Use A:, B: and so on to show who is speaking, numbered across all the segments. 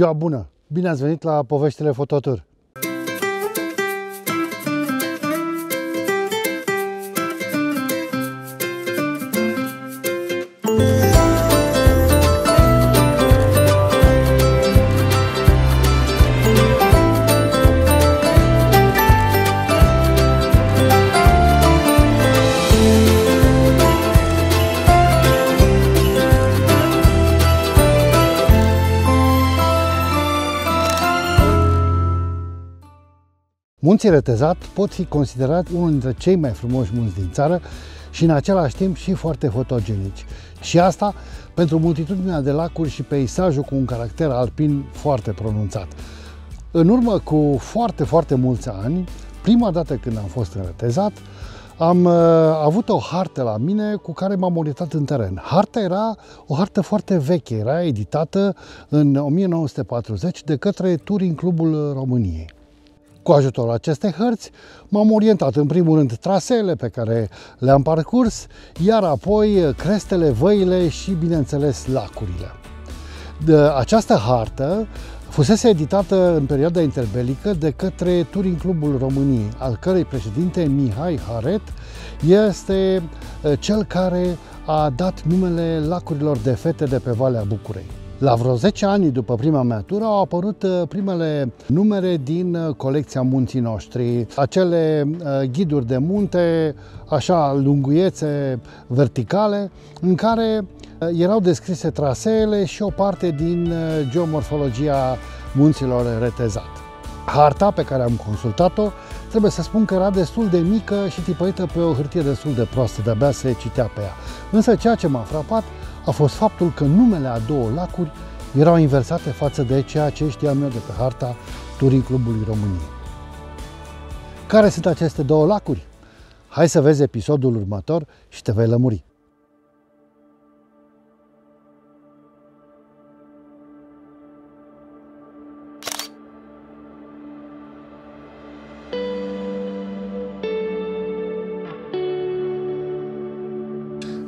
A: Ziua bună! Bine ați venit la Poveștile Fototur! Munții Retezat pot fi considerați unul dintre cei mai frumoși munți din țară și în același timp și foarte fotogenici. Și asta pentru multitudinea de lacuri și peisajul cu un caracter alpin foarte pronunțat. În urmă cu foarte mulți ani, prima dată când am fost în Retezat, am avut o hartă la mine cu care m-am orientat în teren. Harta era o hartă foarte veche, era editată în 1940 de către Touring Clubul României. Cu ajutorul acestei hărți m-am orientat în primul rând traseele pe care le-am parcurs, iar apoi crestele, văile și, bineînțeles, lacurile. Această hartă fusese editată în perioada interbelică de către Touring Clubul României, al cărei președinte, Mihai Haret, este cel care a dat numele lacurilor de fete de pe Valea Bucurei. La vreo 10 ani după prima mea tură au apărut primele numere din colecția Munții Noștri, acele ghiduri de munte, așa lunguiețe, verticale, în care erau descrise traseele și o parte din geomorfologia munților Retezat. Harta pe care am consultat-o, trebuie să spun că era destul de mică și tipărită pe o hârtie destul de proastă, de-abia se citea pe ea. Însă ceea ce m-a frapat a fost faptul că numele a două lacuri erau inversate față de ceea ce știam eu de pe harta Touring Clubului României. Care sunt aceste două lacuri? Hai să vezi episodul următor și te vei lămuri.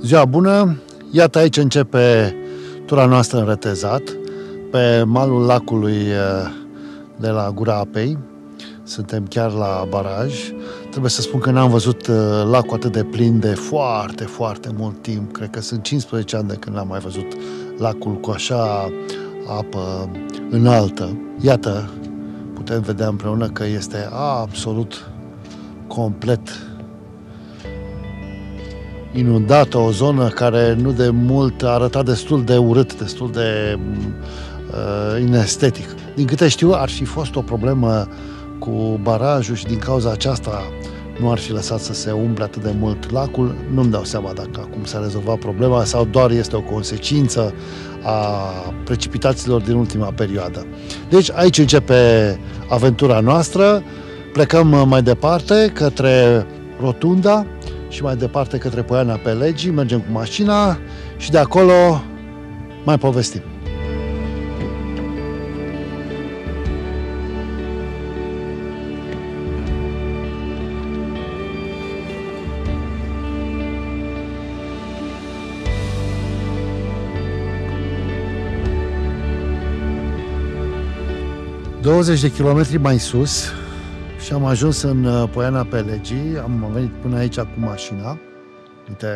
A: Ziua bună! Iată, aici începe tura noastră în Retezat, pe malul lacului de la Gura Apei. Suntem chiar la baraj. Trebuie să spun că n-am văzut lacul atât de plin de foarte mult timp. Cred că sunt 15 ani de când n-am mai văzut lacul cu așa apă înaltă. Iată, putem vedea împreună că este absolut complet inundată, o zonă care nu de mult arăta destul de urât, destul de inestetic. Din câte știu, ar fi fost o problemă cu barajul și din cauza aceasta nu ar fi lăsat să se umple atât de mult lacul. Nu-mi dau seama dacă acum s-a rezolvat problema sau doar este o consecință a precipitațiilor din ultima perioadă. Deci aici începe aventura noastră. Plecăm mai departe către Rotunda și mai departe către Poiana Pelegii, mergem cu mașina și de acolo mai povestim. ...20 de kilometri mai sus și am ajuns în Poiana Pelegii, am venit până aici cu mașina. Uite,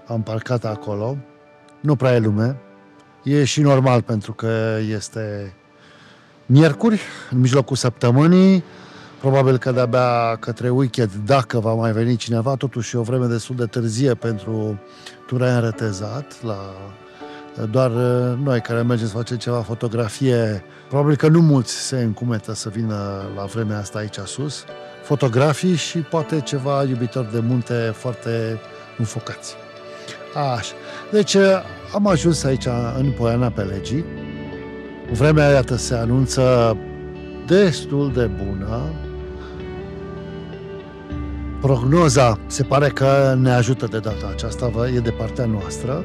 A: am parcat acolo. Nu prea e lume. E și normal pentru că este miercuri, în mijlocul săptămânii. Probabil că de-abia către weekend, dacă va mai veni cineva, totuși e o vreme destul de târzie pentru tura în Retezat. Doar noi care mergem să facem ceva fotografie, probabil că nu mulți se încumetă să vină la vremea asta aici sus, fotografii și poate ceva iubitori de munte foarte înfocați. Așa. Deci am ajuns aici în Poiana Pelegii. Vremea, iată, se anunță destul de bună. Prognoza se pare că ne ajută de data aceasta, e de partea noastră.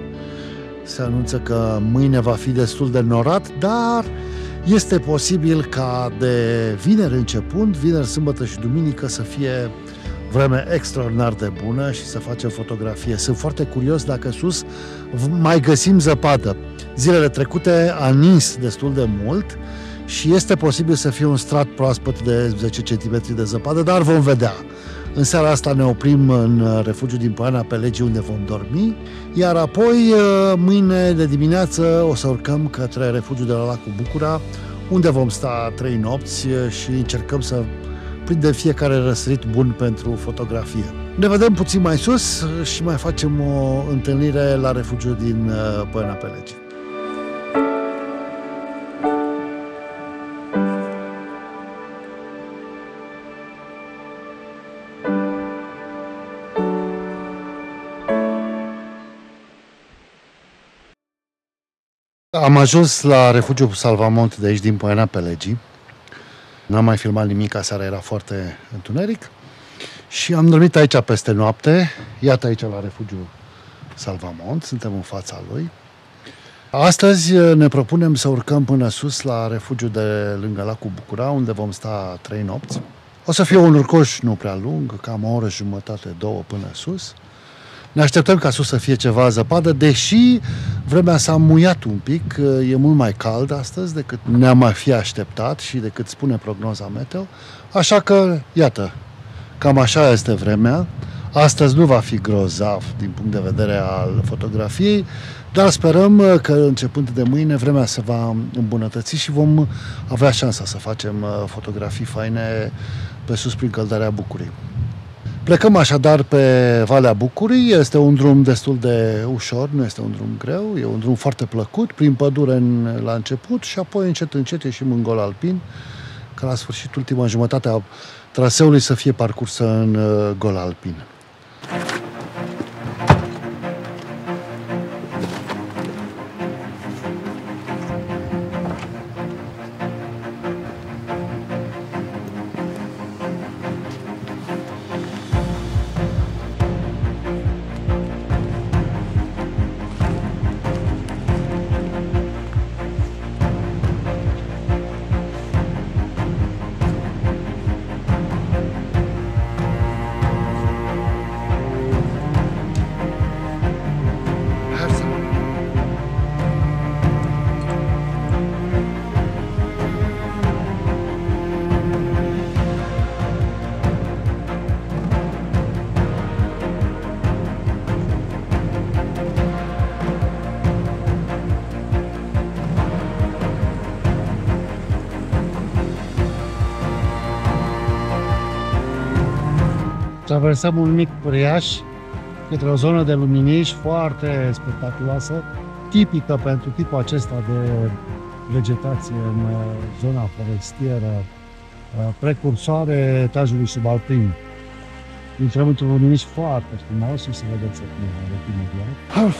A: Se anunță că mâine va fi destul de norat, dar este posibil ca de vineri începând, vineri, sâmbătă și duminică, să fie vreme extraordinar de bună și să facem fotografie. Sunt foarte curios dacă sus mai găsim zăpadă. Zilele trecute a nins destul de mult și este posibil să fie un strat proaspăt de 10 cm de zăpadă, dar vom vedea. În seara asta ne oprim în refugiul din Poiana Pelegii, unde vom dormi, iar apoi mâine de dimineață o să urcăm către refugiul de la Lacul Bucura, unde vom sta 3 nopți și încercăm să prindem fiecare răsărit bun pentru fotografie. Ne vedem puțin mai sus și mai facem o întâlnire la refugiul din Poiana Pelegii. Am ajuns la refugiul Salvamont de aici, din Poiana Pelegii. N-am mai filmat nimic, seara era foarte întuneric. Și am dormit aici peste noapte. Iată aici la refugiul Salvamont, suntem în fața lui. Astăzi ne propunem să urcăm până sus la refugiul de lângă Lacul Bucura, unde vom sta 3 nopți. O să fie un urcoș nu prea lung, cam o oră jumătate, 2 până sus. Ne așteptăm ca sus să fie ceva zăpadă, deși vremea s-a muiat un pic, e mult mai cald astăzi decât ne-am mai fi așteptat și decât spune prognoza meteo. Așa că, iată, cam așa este vremea. Astăzi nu va fi grozav din punct de vedere al fotografiei, dar sperăm că începând de mâine vremea se va îmbunătăți și vom avea șansa să facem fotografii faine pe sus prin Căldarea Bucurii. Plecăm așadar pe Valea Bucurii, este un drum destul de ușor, nu este un drum greu, e un drum foarte plăcut, prin pădure la început și apoi încet ieșim în gol alpin, ca la sfârșit ultima jumătate a traseului să fie parcursă în gol alpin. Traversăm un mic pâriaș către o zonă de luminiș foarte spectaculoasă, tipică pentru tipul acesta de vegetație în zona forestieră, precursoare etajului subalpin. Intrăm într-un luminiș foarte frumos și să vedeți imediat.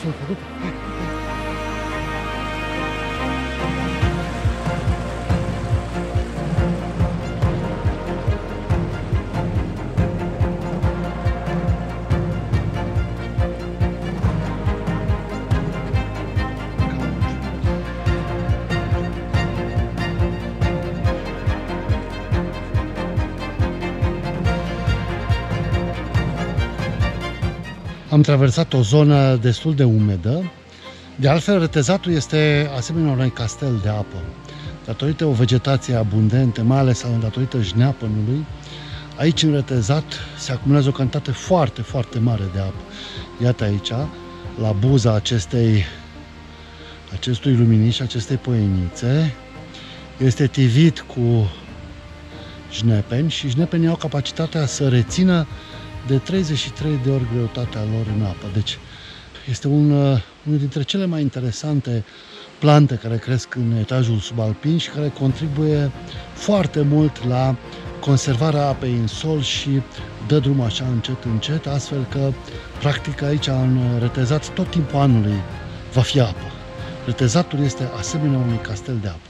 A: Am traversat o zonă destul de umedă. De altfel, Retezatul este asemenea unui castel de apă. Datorită o vegetație abundentă, mai ales datorită jneapănului, aici în Retezat se acumulează o cantitate foarte, foarte mare de apă. Iată aici, la buza acestui luminiș, acestei poienițe, este tivit cu jnepeni și jnepenii au capacitatea să rețină de 33 de ori greutatea lor în apă. Deci este unul dintre cele mai interesante plante care cresc în etajul subalpin și care contribuie foarte mult la conservarea apei în sol și dă drum așa încet, încet, astfel că, practic, aici în Retezat tot timpul anului va fi apă. Retezatul este asemenea unui castel de apă.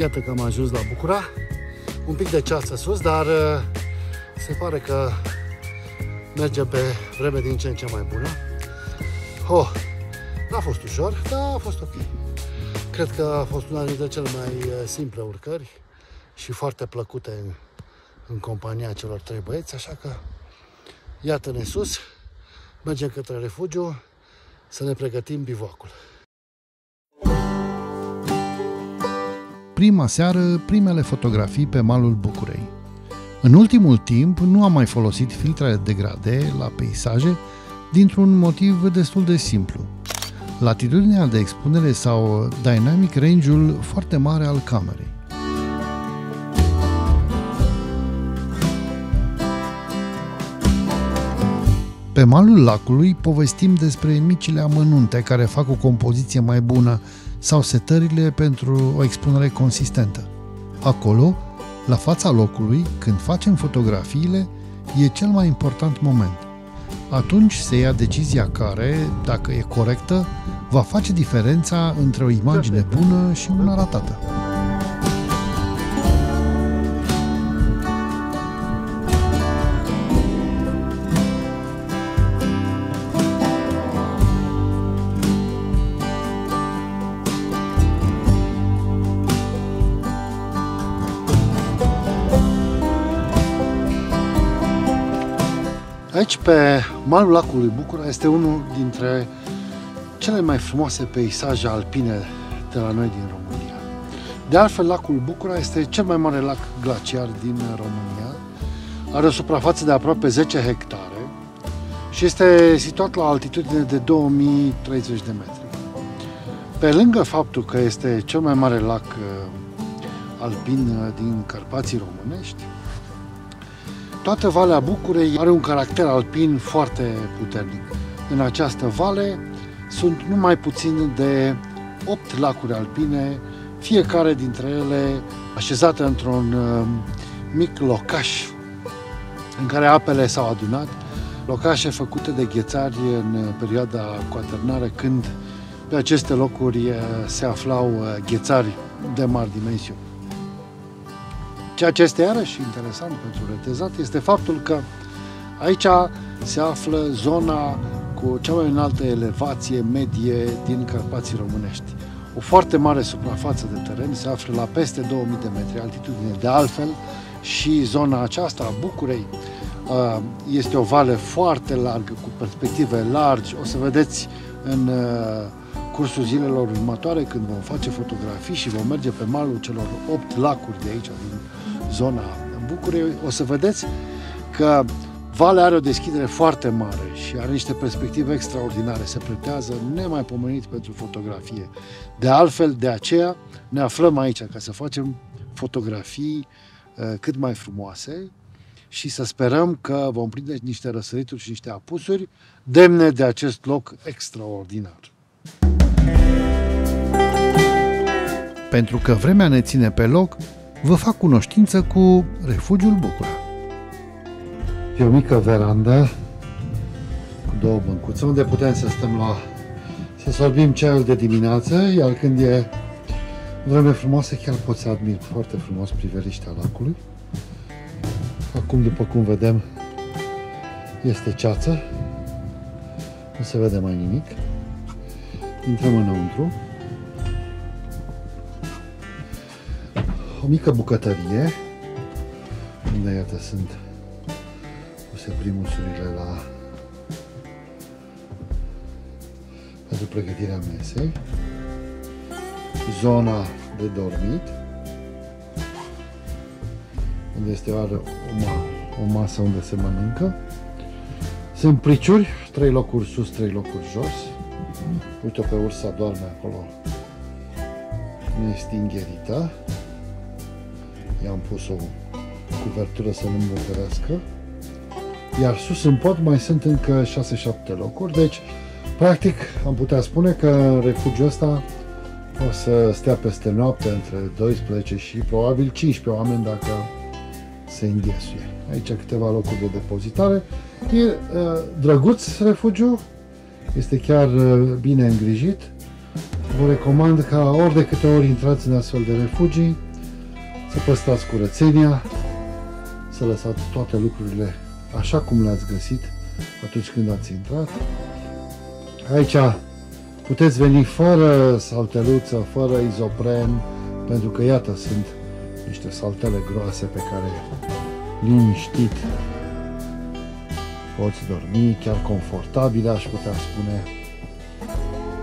A: Iată că am ajuns la Bucura, un pic de ceață sus, dar se pare că mergem pe vreme din ce în ce mai bună. N-a fost ușor, dar a fost ok. Cred că a fost una dintre cele mai simple urcări și foarte plăcute în compania celor 3 băieți, așa că iată-ne sus, mergem către refugiu să ne pregătim bivouacul.
B: Prima seară, primele fotografii pe malul Bucurei. În ultimul timp nu am mai folosit filtrele degrade la peisaje dintr-un motiv destul de simplu. Latitudinea de expunere sau dynamic range-ul foarte mare al camerei. Pe malul lacului povestim despre micile amănunte care fac o compoziție mai bună sau setările pentru o expunere consistentă. Acolo, la fața locului, când facem fotografiile, e cel mai important moment. Atunci se ia decizia care, dacă e corectă, va face diferența între o imagine bună și una ratată.
A: Aici, pe malul lacului Bucura, este unul dintre cele mai frumoase peisaje alpine de la noi din România. De altfel, lacul Bucura este cel mai mare lac glaciar din România. Are o suprafață de aproape 10 hectare și este situat la altitudine de 2030 de metri. Pe lângă faptul că este cel mai mare lac alpin din Carpații românești, toată Valea Bucurei are un caracter alpin foarte puternic. În această vale sunt numai puțin de 8 lacuri alpine, fiecare dintre ele așezată într-un mic locaș în care apele s-au adunat, locașe făcute de ghețari în perioada cuaternară, când pe aceste locuri se aflau ghețari de mari dimensiuni. Ceea ce este iarăși interesant pentru retezat este faptul că aici se află zona cu cea mai înaltă elevație medie din Carpații românești. O foarte mare suprafață de teren se află la peste 2000 de metri altitudine. De altfel, și zona aceasta a Bucurei este o vale foarte largă, cu perspective largi. O să vedeți în cursul zilelor următoare, când vom face fotografii și vom merge pe malul celor 8 lacuri de aici, din zona Bucurei, o să vedeți că valea are o deschidere foarte mare și are niște perspective extraordinare. Se pretează nemaipomenit pentru fotografie. De altfel, de aceea ne aflăm aici, ca să facem fotografii cât mai frumoase și să sperăm că vom prinde niște răsărituri și niște apusuri demne de acest loc extraordinar.
B: Pentru că vremea ne ține pe loc, vă fac cunoștință cu refugiul Bucura.
A: E o mică verandă cu 2 băncuțe unde putem să stăm să sorbim ceaiul de dimineață, iar când e vreme frumoasă chiar poți să admiri foarte frumos priveliștea lacului. Acum, după cum vedem, este ceață, nu se vede mai nimic. Intrăm înăuntru. O mică bucătărie, unde, iată, sunt puse primusurile pentru pregătirea mesei. Zona de dormit, unde este o masă unde se mănâncă. Sunt priciuri, 3 locuri sus, 3 locuri jos. Uite-o pe ursa, doarme acolo, nestingherită. I-am pus o cuvertură să nu îmbătărească. Iar sus în pod mai sunt încă 6-7 locuri. Deci, practic, am putea spune că refugiul ăsta o să stea peste noapte între 12 și probabil 15 oameni dacă se înghesuie. Aici câteva locuri de depozitare. E drăguț refugiu, este chiar bine îngrijit. Vă recomand ca ori de câte ori intrați în astfel de refugii Să păstrați curățenia, să lăsați toate lucrurile așa cum le-ați găsit atunci când ați intrat. Aici puteți veni fără salteluță, fără izopren, pentru că iată sunt niște saltele groase pe care liniștit poți dormi, chiar confortabile, aș putea spune.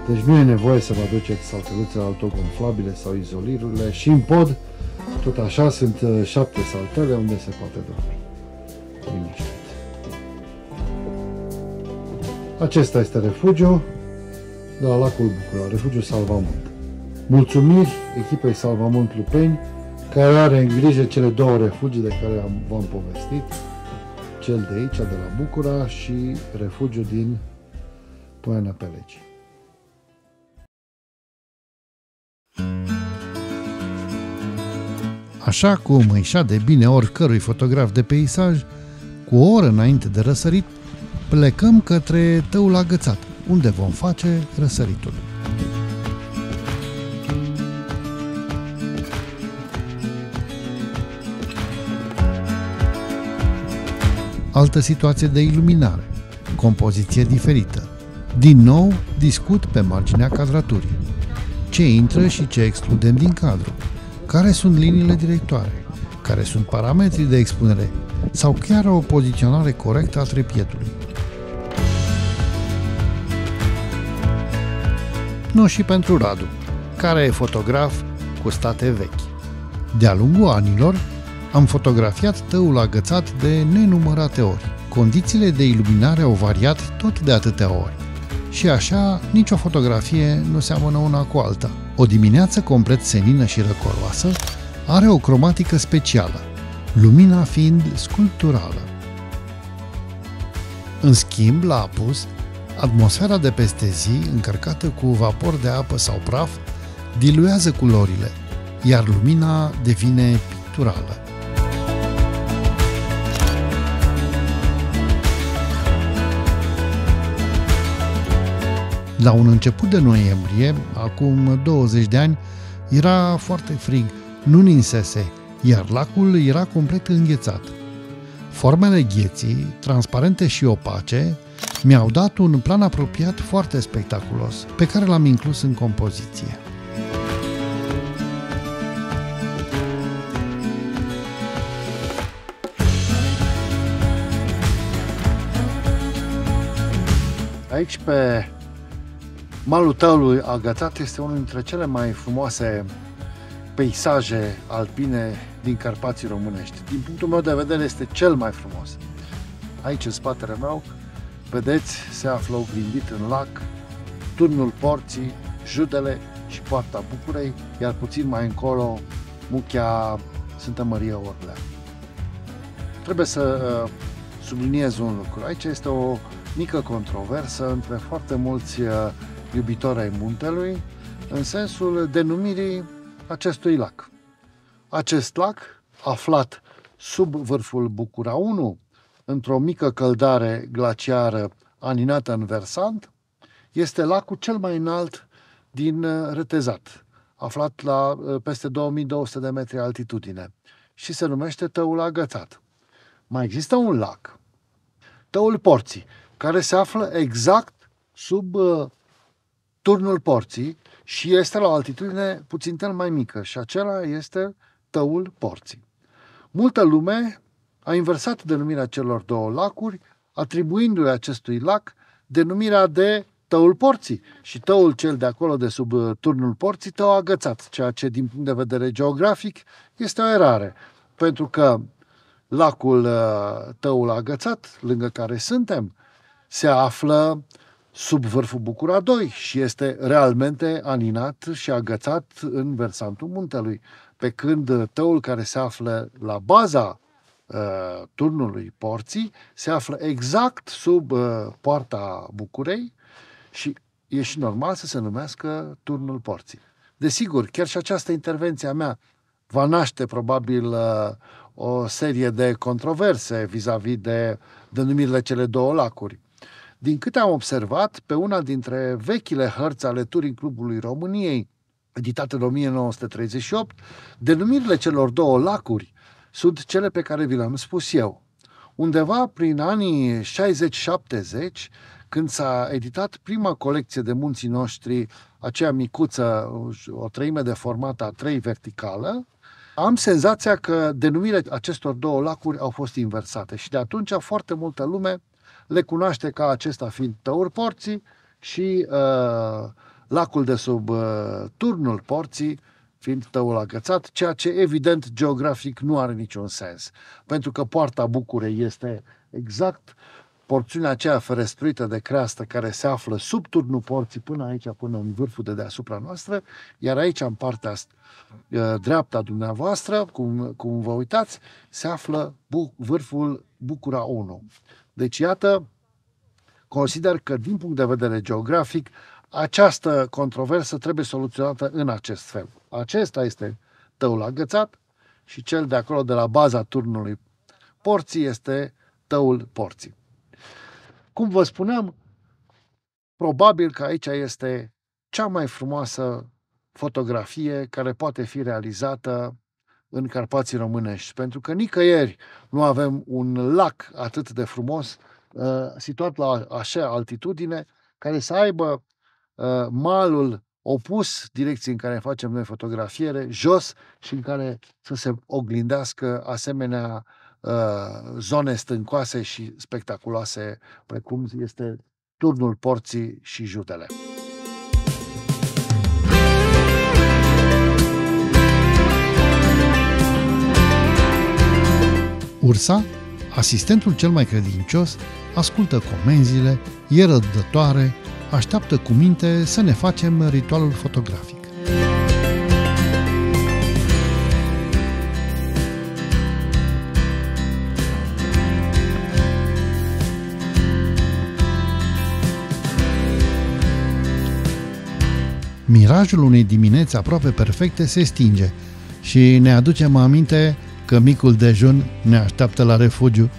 A: Deci nu e nevoie să vă aduceți salteluțele autogonflabile sau izolirurile și în pod, tot așa, sunt 7 saltele unde se poate dormi liniștit. Acesta este refugiul de la lacul Bucura, refugiul Salvamont. Mulțumiri echipei Salvamont Lupeni, care are în grijă cele 2 refugii de care v-am povestit, cel de aici, de la Bucura, și refugiul din Poiana Pelegii.
B: Așa cum îi șade bine oricărui fotograf de peisaj, cu o oră înainte de răsărit, plecăm către Tăul Agățat, unde vom face răsăritul. Altă situație de iluminare, compoziție diferită. Din nou, discut pe marginea cadraturii. Ce intră și ce excludem din cadru? Care sunt liniile directoare? Care sunt parametrii de expunere? Sau chiar o poziționare corectă a trepiedului? Nu și pentru Radu, care e fotograf cu state vechi. De-a lungul anilor, am fotografiat Tăul Agățat de nenumărate ori. Condițiile de iluminare au variat tot de atâtea ori. Și așa, nicio fotografie nu seamănă una cu alta. O dimineață complet senină și răcoroasă are o cromatică specială, lumina fiind sculpturală. În schimb, la apus, atmosfera de peste zi, încărcată cu vapor de apă sau praf, diluează culorile, iar lumina devine picturală. La un început de noiembrie, acum 20 de ani, era foarte frig, nu ninsese, iar lacul era complet înghețat. Formele gheții, transparente și opace, mi-au dat un plan apropiat foarte spectaculos, pe care l-am inclus în compoziție.
A: Aici, pe malul Tăului Agățat, este unul dintre cele mai frumoase peisaje alpine din Carpații românești. Din punctul meu de vedere, este cel mai frumos. Aici, în spatele meu, vedeți, se află oglindit în lac Turnul Porții, Judele și Poarta Bucurei, iar puțin mai încolo, Muchea Sfântă Maria Orlea. Trebuie să subliniez un lucru. Aici este o mică controversă între foarte mulți iubitori ai muntelui, în sensul denumirii acestui lac. Acest lac, aflat sub vârful Bucura 1, într-o mică căldare glaciară aninată în versant, este lacul cel mai înalt din Retezat, aflat la peste 2200 de metri altitudine și se numește Tăul Agățat. Mai există un lac, Tăul Porții, care se află exact sub Turnul Porții și este la o altitudine puțin mai mică și acela este Tăul Porții. Multă lume a inversat denumirea celor 2 lacuri, atribuindu-i acestui lac denumirea de Tăul Porții și tăul cel de acolo, de sub Turnul Porții, Tău Agățat, ceea ce din punct de vedere geografic este o erare, pentru că lacul Tăul Agățat, lângă care suntem, se află sub vârful Bucura 2 și este realmente aninat și agățat în versantul muntelui, pe când tăul care se află la baza Turnului Porții se află exact sub Poarta Bucurei și e și normal să se numească Turnul Porții. Desigur, chiar și această intervenție a mea va naște probabil o serie de controverse vis-a-vis de denumirile cele 2 lacuri. Din câte am observat, pe una dintre vechile hărți ale Touring Clubului României, editat în 1938, denumirile celor două lacuri sunt cele pe care vi le-am spus eu. Undeva prin anii 60-70, când s-a editat prima colecție de munții noștri, aceea micuță, o treime de format A3 verticală, am senzația că denumirile acestor două lacuri au fost inversate și de atunci foarte multă lume le cunoaște ca acesta fiind Tăuri Porții și lacul de sub turnul Porții fiind Tăul Agățat, ceea ce evident geografic nu are niciun sens, pentru că Poarta Bucurei este exact porțiunea aceea ferestruită de creastă care se află sub turnul Porții până aici, până în vârful de deasupra noastră, iar aici, în partea dreapta dumneavoastră, cum vă uitați, se află vârful Bucura 1. Deci, iată, consider că, din punct de vedere geografic, această controversă trebuie soluționată în acest fel. Acesta este Tăul Agățat și cel de acolo, de la baza turnului Porții, este Tăul Porții. Cum vă spuneam, probabil că aici este cea mai frumoasă fotografie care poate fi realizată în Carpații românești, pentru că nicăieri nu avem un lac atât de frumos, situat la așa altitudine, care să aibă malul opus direcției în care facem noi fotografiere, jos, și în care să se oglindească asemenea zone stâncoase și spectaculoase, precum este turnul Porții și Jutele.
B: Ursa, asistentul cel mai credincios, ascultă comenzile, e răbdătoare, așteaptă cu minte să ne facem ritualul fotografic. Mirajul unei dimineți aproape perfecte se stinge și ne aducem aminte că micul dejun ne așteaptă la refugiu.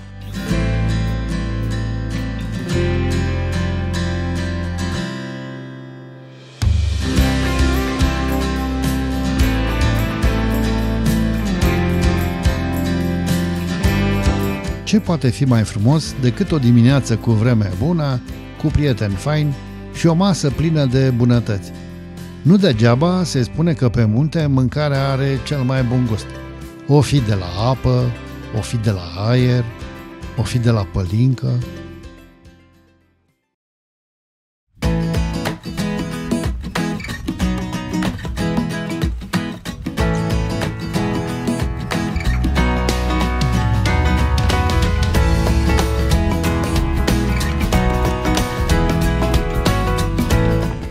B: Ce poate fi mai frumos decât o dimineață cu vreme bună, cu prieteni faini și o masă plină de bunătăți? Nu degeaba se spune că pe munte mâncarea are cel mai bun gust. O fi de la apă, o fi de la aer, o fi de la pălincă.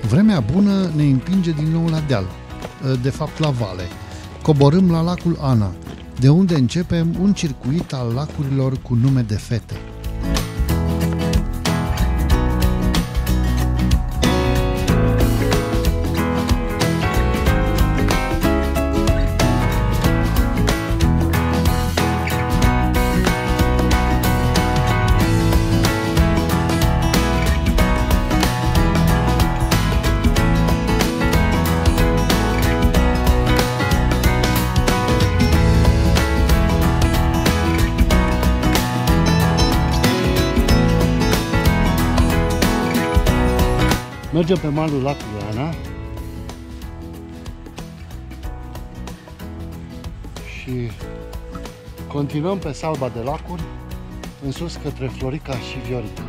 B: Vremea bună ne împinge din nou la deal, de fapt la vale. Coborâm la lacul Ana, de unde începem un circuit al lacurilor cu nume de fete.
A: Mergem pe malul lacului Ana și continuăm pe salba de lacuri în sus către Florica și Viorica.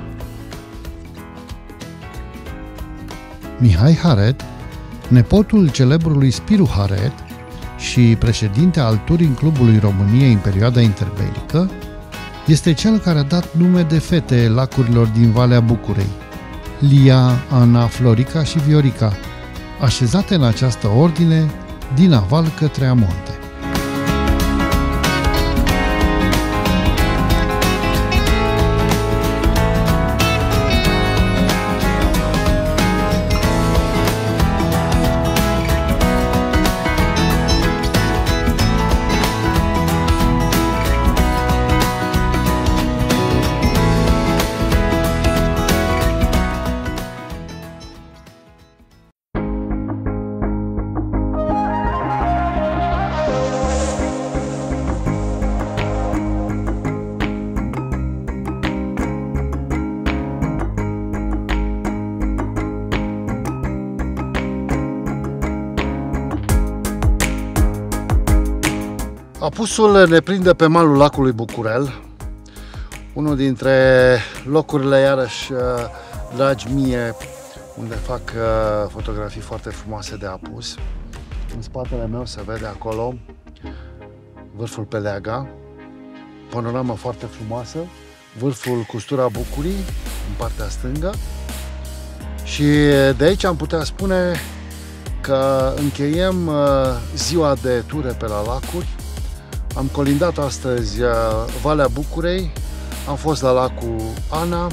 B: Mihai Haret, nepotul celebrului Spiru Haret și președinte al Touring Clubului României în perioada interbelică, este cel care a dat nume de fete lacurilor din Valea Bucurei: Lia, Ana, Florica și Viorica, așezate în această ordine din aval către amonte.
A: Apusul ne prinde pe malul lacului Bucurel, unul dintre locurile iarăși dragi mie, unde fac fotografii foarte frumoase de apus. În spatele meu se vede acolo vârful Peleaga, panoramă foarte frumoasă, vârful Custura Bucurii în partea stângă, și de aici am putea spune că încheiem ziua de ture pe la lacuri. Am colindat astăzi Valea Bucurei, am fost la lacul Ana,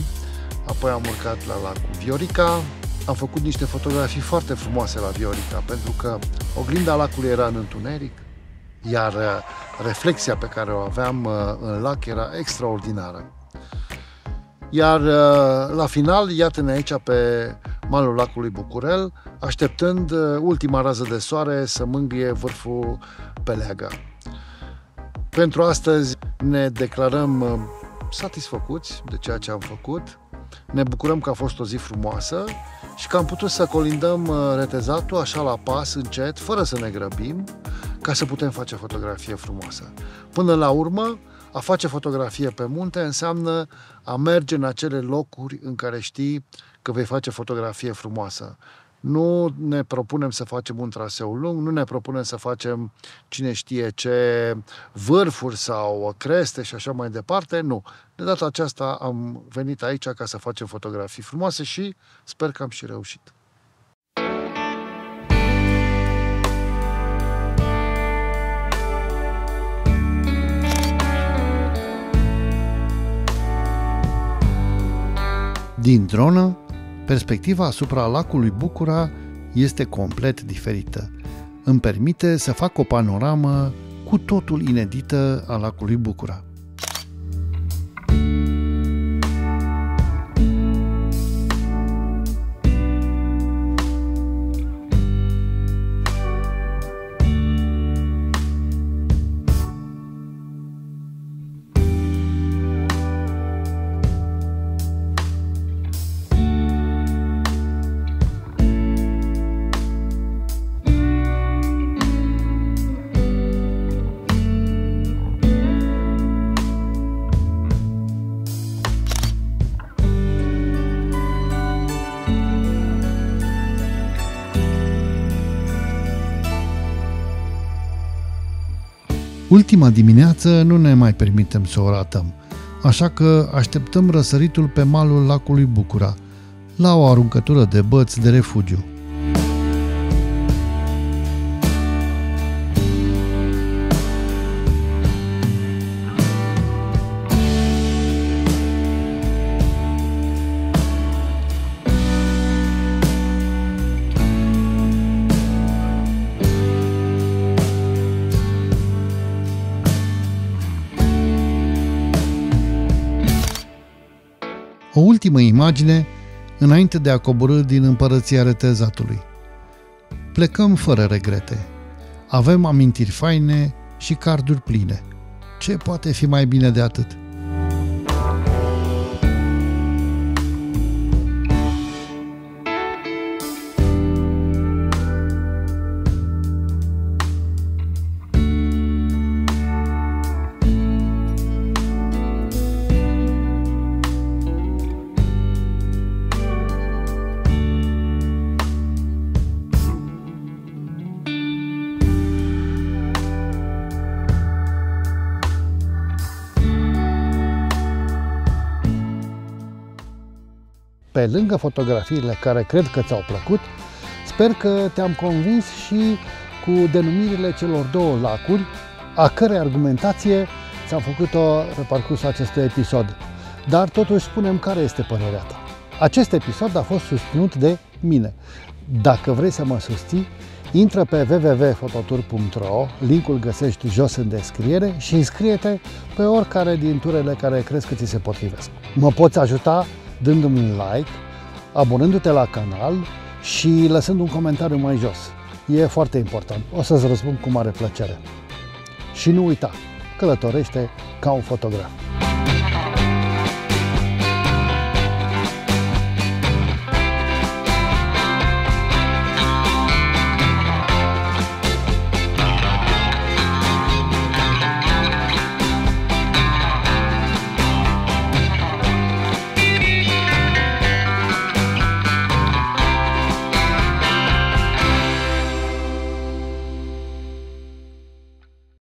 A: apoi am urcat la lacul Viorica, am făcut niște fotografii foarte frumoase la Viorica, pentru că oglinda lacului era în întuneric, iar reflexia pe care o aveam în lac era extraordinară. Iar la final, iată-ne aici pe malul lacului Bucurel, așteptând ultima rază de soare să mângâie vârful Peleaga. Pentru astăzi ne declarăm satisfăcuți de ceea ce am făcut, ne bucurăm că a fost o zi frumoasă și că am putut să colindăm retezatul așa la pas, încet, fără să ne grăbim, ca să putem face fotografie frumoasă. Până la urmă, a face fotografie pe munte înseamnă a merge în acele locuri în care știi că vei face fotografie frumoasă. Nu ne propunem să facem un traseu lung, nu ne propunem să facem cine știe ce vârfuri sau creste și așa mai departe, nu. De data aceasta am venit aici ca să facem fotografii frumoase și sper că am și reușit.
B: Din dronă, perspectiva asupra lacului Bucura este complet diferită. Îmi permite să fac o panoramă cu totul inedită a lacului Bucura. Ultima dimineață nu ne mai permitem să o ratăm, așa că așteptăm răsăritul pe malul lacului Bucura, la o aruncătură de băți de refugiu. O ultimă imagine înainte de a coborî din împărăția retezatului. Plecăm fără regrete. Avem amintiri faine și carduri pline. Ce poate fi mai bine de atât?
A: Pe lângă fotografiile care cred că ți-au plăcut, sper că te-am convins și cu denumirile celor două lacuri, a cărei argumentație ți-am făcut-o pe parcursul acestui episod. Dar totuși spunem care este părerea ta. Acest episod a fost susținut de mine. Dacă vrei să mă susții, intră pe www.fototour.ro, linkul găsești jos în descriere și înscrie-te pe oricare din turele care crezi că ți se potrivesc. Mă poți ajuta dându-mi un like, abonându-te la canal și lăsând un comentariu mai jos. E foarte important. O să-ți răspund cu mare plăcere. Și nu uita, călătorește ca un fotograf.